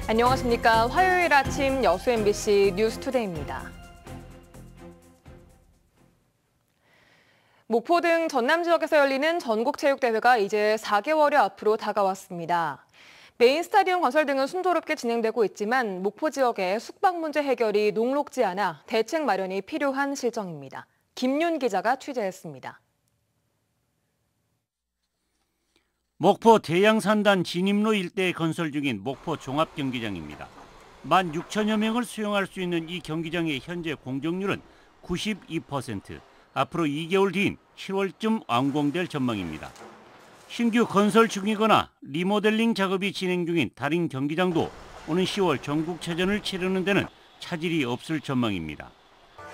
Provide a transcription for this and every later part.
안녕하십니까. 화요일 아침 여수 MBC 뉴스투데이입니다. 목포 등 전남 지역에서 열리는 전국체육대회가 이제 4개월여 앞으로 다가왔습니다. 메인 스타디움 건설 등은 순조롭게 진행되고 있지만 목포 지역의 숙박 문제 해결이 녹록지 않아 대책 마련이 필요한 실정입니다. 김윤 기자가 취재했습니다. 목포 대양산단 진입로 일대에 건설 중인 목포 종합경기장입니다. 16,000여 명을 수용할 수 있는 이 경기장의 현재 공정률은 92%, 앞으로 2개월 뒤인 7월쯤 완공될 전망입니다. 신규 건설 중이거나 리모델링 작업이 진행 중인 다른 경기장도 오는 10월 전국체전을 치르는 데는 차질이 없을 전망입니다.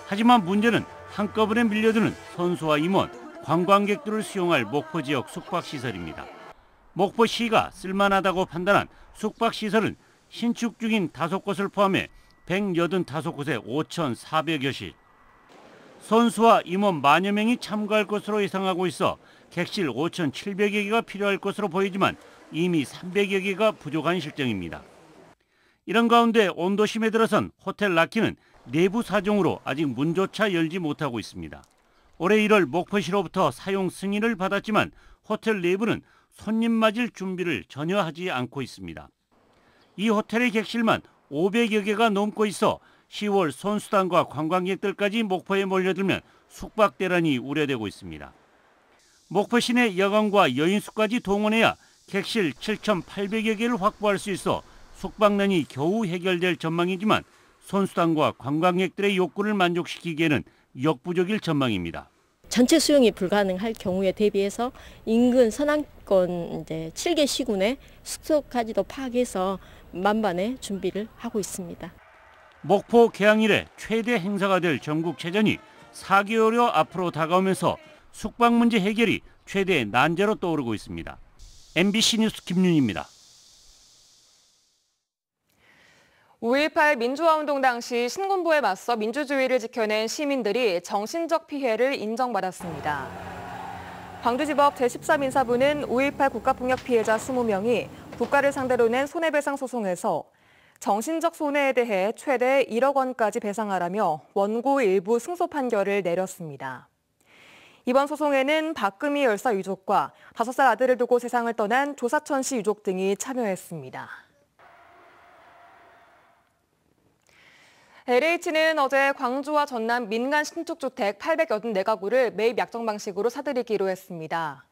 하지만 문제는 한꺼번에 밀려드는 선수와 임원, 관광객들을 수용할 목포 지역 숙박시설입니다. 목포시가 쓸만하다고 판단한 숙박시설은 신축 중인 5곳을 포함해 185곳에 5,400여실. 선수와 임원 만여 명이 참가할 것으로 예상하고 있어 객실 5,700여 개가 필요할 것으로 보이지만 이미 300여 개가 부족한 실정입니다. 이런 가운데 온도심에 들어선 호텔 라키는 내부 사정으로 아직 문조차 열지 못하고 있습니다. 올해 1월 목포시로부터 사용 승인을 받았지만 호텔 내부는 손님 맞을 준비를 전혀 하지 않고 있습니다. 이 호텔의 객실만 500여 개가 넘고 있어 10월 선수단과 관광객들까지 목포에 몰려들면 숙박 대란이 우려되고 있습니다. 목포 시내 여관과 여인숙까지 동원해야 객실 7,800여 개를 확보할 수 있어 숙박난이 겨우 해결될 전망이지만 선수단과 관광객들의 욕구를 만족시키기에는 역부족일 전망입니다. 전체 수용이 불가능할 경우에 대비해서 인근 서남권 7개 시군의 숙소까지도 파악해서 만반의 준비를 하고 있습니다. 목포 개항 이래 최대 행사가 될 전국체전이 4개월여 앞으로 다가오면서 숙박 문제 해결이 최대의 난제로 떠오르고 있습니다. MBC 뉴스 김윤입니다. 5.18 민주화운동 당시 신군부에 맞서 민주주의를 지켜낸 시민들이 정신적 피해를 인정받았습니다. 광주지법 제13인사부는 5.18 국가폭력 피해자 20명이 국가를 상대로 낸 손해배상 소송에서 정신적 손해에 대해 최대 1억 원까지 배상하라며 원고 일부 승소 판결을 내렸습니다. 이번 소송에는 박금희 열사 유족과 5살 아들을 두고 세상을 떠난 조사천 씨 유족 등이 참여했습니다. LH는 어제 광주와 전남 민간 신축주택 884가구를 매입 약정 방식으로 사들이기로 했습니다.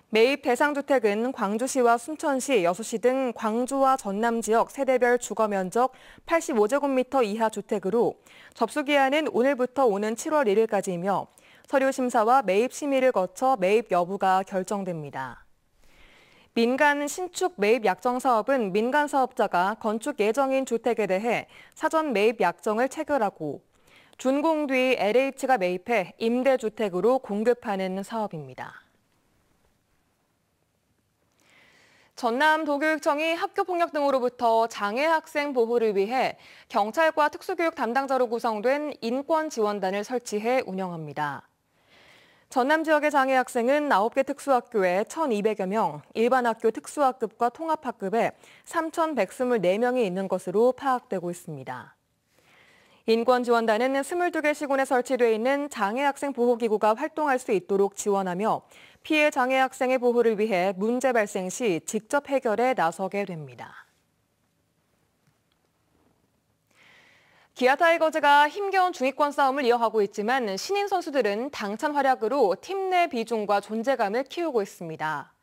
매입 대상 주택은 광주시와 순천시, 여수시 등 광주와 전남 지역 세대별 주거 면적 85제곱미터 이하 주택으로 접수 기한은 오늘부터 오는 7월 1일까지이며 서류 심사와 매입 심의를 거쳐 매입 여부가 결정됩니다. 민간 신축 매입 약정 사업은 민간 사업자가 건축 예정인 주택에 대해 사전 매입 약정을 체결하고 준공 뒤 LH가 매입해 임대주택으로 공급하는 사업입니다. 전남도교육청이 학교폭력 등으로부터 장애 학생 보호를 위해 경찰과 특수교육 담당자로 구성된 인권지원단을 설치해 운영합니다. 전남 지역의 장애 학생은 9개 특수학교에 1,200여 명, 일반 학교 특수학급과 통합학급에 3,124명이 있는 것으로 파악되고 있습니다. 인권지원단은 22개 시군에 설치돼 있는 장애 학생 보호기구가 활동할 수 있도록 지원하며 피해 장애 학생의 보호를 위해 문제 발생 시 직접 해결에 나서게 됩니다. 기아 타이거즈가 힘겨운 중위권 싸움을 이어가고 있지만 신인 선수들은 당찬 활약으로 팀 내 비중과 존재감을 키우고 있습니다.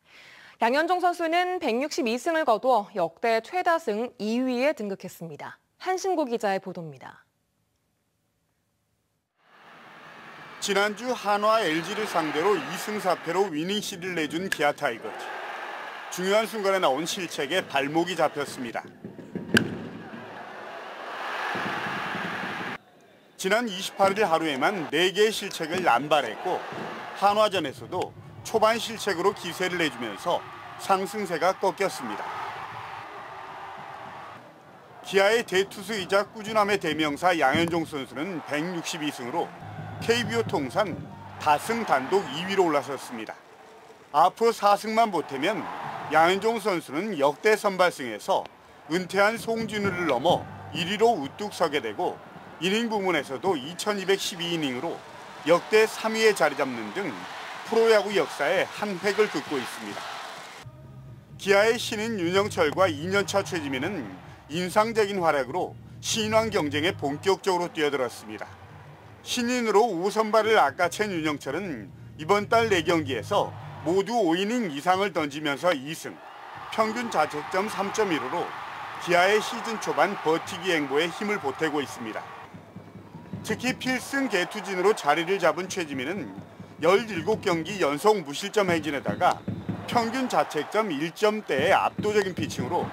양현종 선수는 162승을 거둬 역대 최다승 2위에 등극했습니다. 한신고 기자의 보도입니다. 지난주 한화 LG를 상대로 2승 4패로 위닝 시리를 내준 기아 타이거즈. 중요한 순간에 나온 실책에 발목이 잡혔습니다. 지난 28일 하루에만 4개의 실책을 남발했고 한화전에서도 초반 실책으로 기세를 내주면서 상승세가 꺾였습니다. 기아의 대투수이자 꾸준함의 대명사 양현종 선수는 162승으로 KBO 통산 다승 단독 2위로 올라섰습니다. 앞으로 4승만 보태면 양현종 선수는 역대 선발승에서 은퇴한 송진우를 넘어 1위로 우뚝 서게 되고 이닝 부문에서도 2212이닝으로 역대 3위에 자리 잡는 등 프로야구 역사에 한 획을 긋고 있습니다. 기아의 신인 윤영철과 2년차 최지민은 인상적인 활약으로 신인왕 경쟁에 본격적으로 뛰어들었습니다. 신인으로 5선발을 아까챈 윤영철은 이번 달 4경기에서 모두 5이닝 이상을 던지면서 2승, 평균 자책점 3.15로 기아의 시즌 초반 버티기 행보에 힘을 보태고 있습니다. 특히 필승 개투진으로 자리를 잡은 최지민은 17경기 연속 무실점 행진에다가 평균 자책점 1점대의 압도적인 피칭으로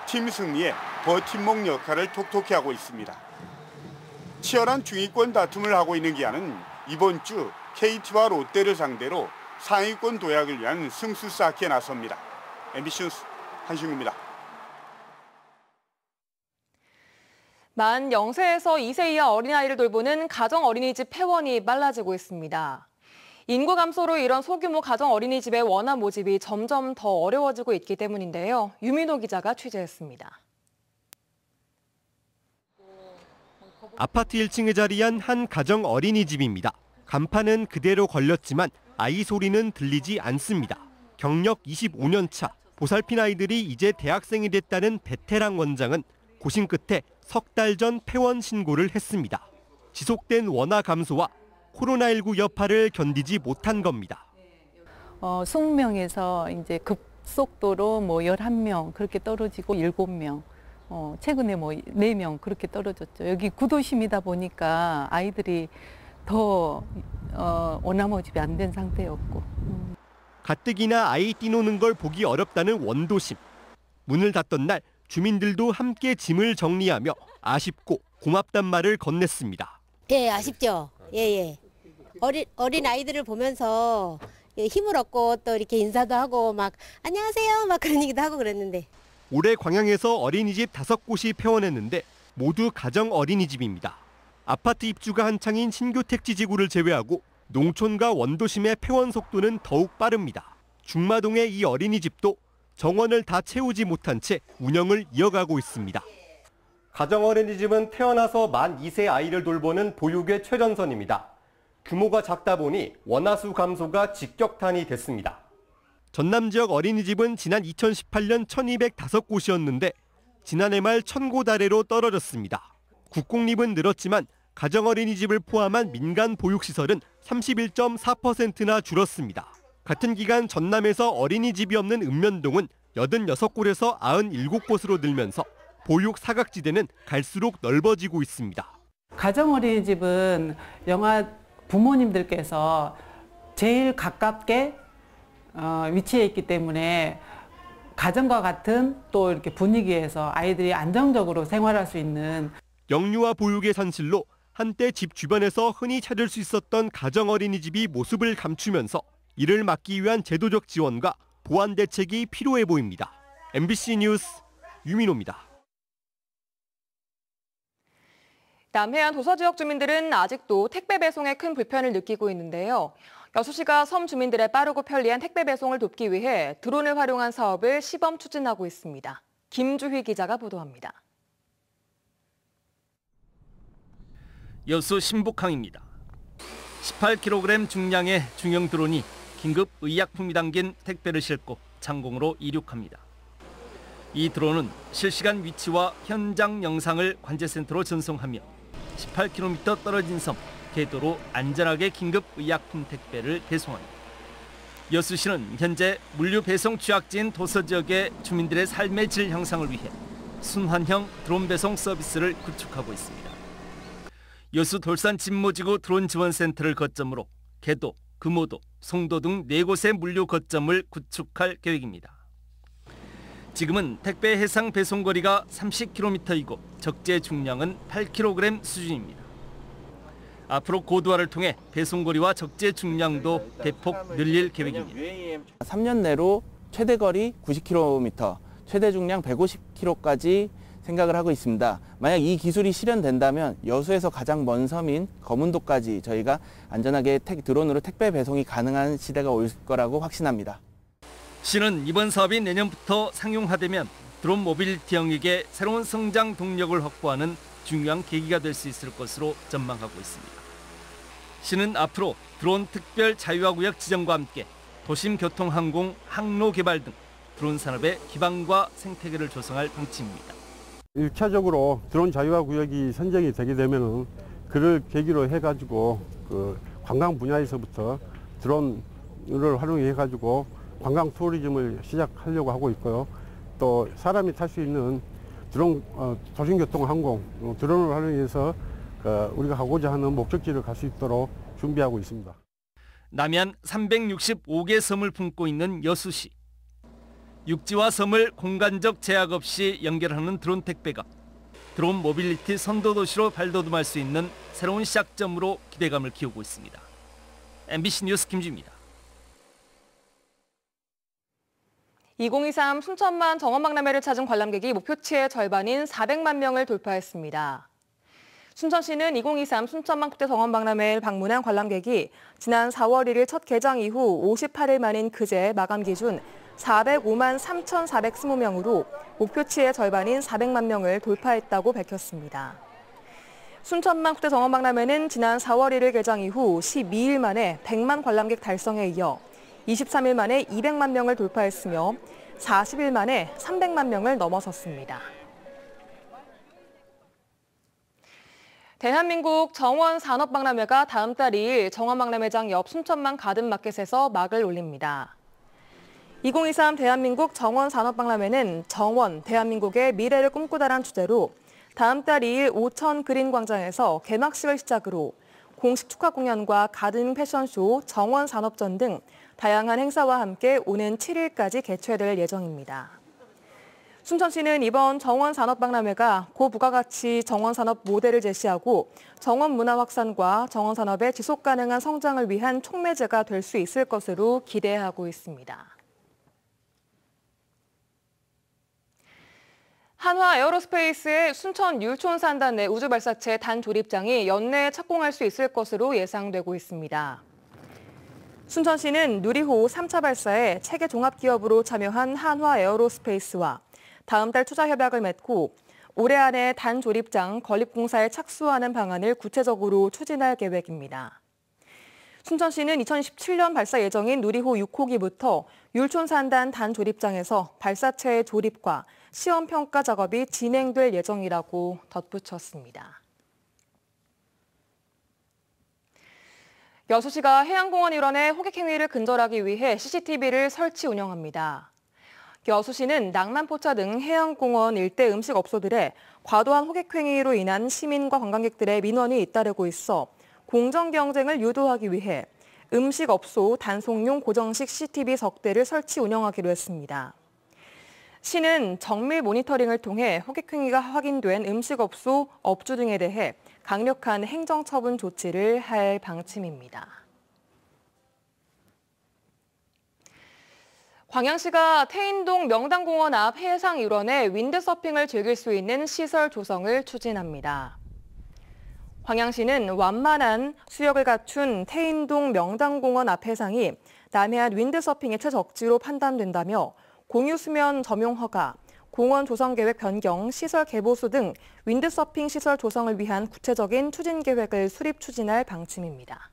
팀 승리에 버팀목 역할을 톡톡히 하고 있습니다. 치열한 중위권 다툼을 하고 있는 기아는 이번 주 KT와 롯데를 상대로 상위권 도약을 위한 승수 쌓기에 나섭니다. MBC 뉴스 한신구입니다. 만 0세에서 2세 이하 어린아이를 돌보는 가정 어린이집 폐원이 빨라지고 있습니다. 인구 감소로 이런 소규모 가정 어린이집의 원화 모집이 점점 더 어려워지고 있기 때문인데요. 유민호 기자가 취재했습니다. 아파트 1층에 자리한 한 가정 어린이집입니다. 간판은 그대로 걸렸지만 아이 소리는 들리지 않습니다. 경력 25년 차 보살핀 아이들이 이제 대학생이 됐다는 베테랑 원장은 고심 끝에 석 달 전 폐원 신고를 했습니다. 지속된 원화 감소와 코로나19 여파를 견디지 못한 겁니다. 20명에서 이제 급속도로 11명 그렇게 떨어지고 7명, 최근에 4명 그렇게 떨어졌죠. 여기 구도심이다 보니까 아이들이 더 원화 모집이 안 된 상태였고. 가뜩이나 아이 뛰노는 걸 보기 어렵다는 원도심. 문을 닫던 날 주민들도 함께 짐을 정리하며 아쉽고 고맙단 말을 건넸습니다. 예, 아쉽죠. 예. 어린 아이들을 보면서 힘을 얻고 또 이렇게 인사도 하고 막 안녕하세요 막 그런 얘기도 하고 그랬는데. 올해 광양에서 어린이집 5곳이 폐원했는데 모두 가정 어린이집입니다. 아파트 입주가 한창인 신규 택지지구를 제외하고 농촌과 원도심의 폐원 속도는 더욱 빠릅니다. 중마동의 이 어린이집도 정원을 다 채우지 못한 채 운영을 이어가고 있습니다. 가정 어린이집은 태어나서 만 2세 아이를 돌보는 보육의 최전선입니다. 규모가 작다 보니 원화수 감소가 직격탄이 됐습니다. 전남 지역 어린이집은 지난 2018년 1,205곳이었는데 지난해 말 1,000곳 아래로 떨어졌습니다. 국공립은 늘었지만 가정 어린이집을 포함한 민간 보육시설은 31.4%나 줄었습니다. 같은 기간 전남에서 어린이집이 없는 읍면동은 86곳에서 97곳으로 늘면서 보육 사각지대는 갈수록 넓어지고 있습니다. 가정 어린이집은 영아 부모님들께서 제일 가깝게 위치해 있기 때문에 가정과 같은 또 이렇게 분위기에서 아이들이 안정적으로 생활할 수 있는 영유아 보육의 산실로 한때 집 주변에서 흔히 찾을 수 있었던 가정 어린이집이 모습을 감추면서 이를 막기 위한 제도적 지원과 보완 대책이 필요해 보입니다. MBC 뉴스 유민호입니다. 남해안 도서 지역 주민들은 아직도 택배 배송에 큰 불편을 느끼고 있는데요. 여수시가 섬 주민들의 빠르고 편리한 택배 배송을 돕기 위해 드론을 활용한 사업을 시범 추진하고 있습니다. 김주희 기자가 보도합니다. 여수 신북항입니다. 18kg 중량의 중형 드론이 긴급 의약품이 담긴 택배를 싣고 창공으로 이륙합니다. 이 드론은 실시간 위치와 현장 영상을 관제센터로 전송하며 18km 떨어진 섬 궤도로 안전하게 긴급 의약품 택배를 배송합니다. 여수시는 현재 물류 배송 취약지인 도서 지역의 주민들의 삶의 질 향상을 위해 순환형 드론 배송 서비스를 구축하고 있습니다. 여수 돌산 진모지구 드론 지원센터를 거점으로 개도, 금오도, 송도 등 4곳의 물류 거점을 구축할 계획입니다. 지금은 택배 해상 배송 거리가 30km이고 적재 중량은 8kg 수준입니다. 앞으로 고도화를 통해 배송 거리와 적재 중량도 대폭 늘릴 계획입니다. 3년 내로 최대 거리 90km, 최대 중량 150km까지 생각을 하고 있습니다. 만약 이 기술이 실현된다면 여수에서 가장 먼 섬인 거문도까지 저희가 안전하게 드론으로 택배 배송이 가능한 시대가 올 거라고 확신합니다. 시는 이번 사업이 내년부터 상용화되면 드론 모빌리티 영역의 새로운 성장 동력을 확보하는 중요한 계기가 될 수 있을 것으로 전망하고 있습니다. 시는 앞으로 드론 특별 자유화구역 지정과 함께 도심 교통, 항공, 항로 개발 등 드론 산업의 기반과 생태계를 조성할 방침입니다. 1차적으로 드론 자유화 구역이 선정이 되게 되면은 그를 계기로 해가지고 그 관광 분야에서부터 드론을 활용해가지고 관광 투어리즘을 시작하려고 하고 있고요. 또 사람이 탈 수 있는 드론 도심교통, 항공 드론을 활용해서 우리가 가고자 하는 목적지를 갈 수 있도록 준비하고 있습니다. 남해안 365개 섬을 품고 있는 여수시. 육지와 섬을 공간적 제약 없이 연결하는 드론 택배가 드론 모빌리티 선도 도시로 발돋움할 수 있는 새로운 시작점으로 기대감을 키우고 있습니다. MBC 뉴스 김주입니다. 2023 순천만 정원박람회를 찾은 관람객이 목표치의 절반인 400만 명을 돌파했습니다. 순천시는 2023 순천만 국제 정원박람회를 방문한 관람객이 지난 4월 1일 첫 개장 이후 58일 만인 그제 마감 기준 405만 3,420명으로 목표치의 절반인 400만 명을 돌파했다고 밝혔습니다. 순천만 국제 정원박람회는 지난 4월 1일 개장 이후 12일 만에 100만 관람객 달성에 이어 23일 만에 200만 명을 돌파했으며 40일 만에 300만 명을 넘어섰습니다. 대한민국 정원산업박람회가 다음 달 2일 정원박람회장 옆 순천만 가든마켓에서 막을 올립니다. 2023 대한민국 정원산업박람회는 정원, 대한민국의 미래를 꿈꾸다란 주제로 다음 달 2일 오천 그린광장에서 개막식을 시작으로 공식 축하 공연과 가든 패션쇼, 정원산업전 등 다양한 행사와 함께 오는 7일까지 개최될 예정입니다. 순천시는 이번 정원산업박람회가 고부가가치 정원산업 모델을 제시하고 정원문화 확산과 정원산업의 지속가능한 성장을 위한 촉매제가 될 수 있을 것으로 기대하고 있습니다. 한화 에어로스페이스의 순천 율촌산단 내 우주발사체 단조립장이 연내에 착공할 수 있을 것으로 예상되고 있습니다. 순천시는 누리호 3차 발사에 체계 종합기업으로 참여한 한화 에어로스페이스와 다음 달 투자 협약을 맺고 올해 안에 단조립장 건립공사에 착수하는 방안을 구체적으로 추진할 계획입니다. 순천시는 2017년 발사 예정인 누리호 6호기부터 율촌산단 단조립장에서 발사체의 조립과 시험평가 작업이 진행될 예정이라고 덧붙였습니다. 여수시가 해양공원 일원의 호객행위를 근절하기 위해 CCTV를 설치 운영합니다. 여수시는 낭만포차 등 해양공원 일대 음식업소들의 과도한 호객행위로 인한 시민과 관광객들의 민원이 잇따르고 있어 공정 경쟁을 유도하기 위해 음식업소 단속용 고정식 CCTV 석 대를 설치 운영하기로 했습니다. 시는 정밀 모니터링을 통해 호객행위가 확인된 음식업소 업주 등에 대해 강력한 행정처분 조치를 할 방침입니다. 광양시가 태인동 명당공원 앞 해상 일원에 윈드서핑을 즐길 수 있는 시설 조성을 추진합니다. 광양시는 완만한 수역을 갖춘 태인동 명당공원 앞 해상이 남해안 윈드서핑의 최적지로 판단된다며 공유수면 점용 허가, 공원 조성 계획 변경, 시설 개보수 등 윈드서핑 시설 조성을 위한 구체적인 추진 계획을 수립 추진할 방침입니다.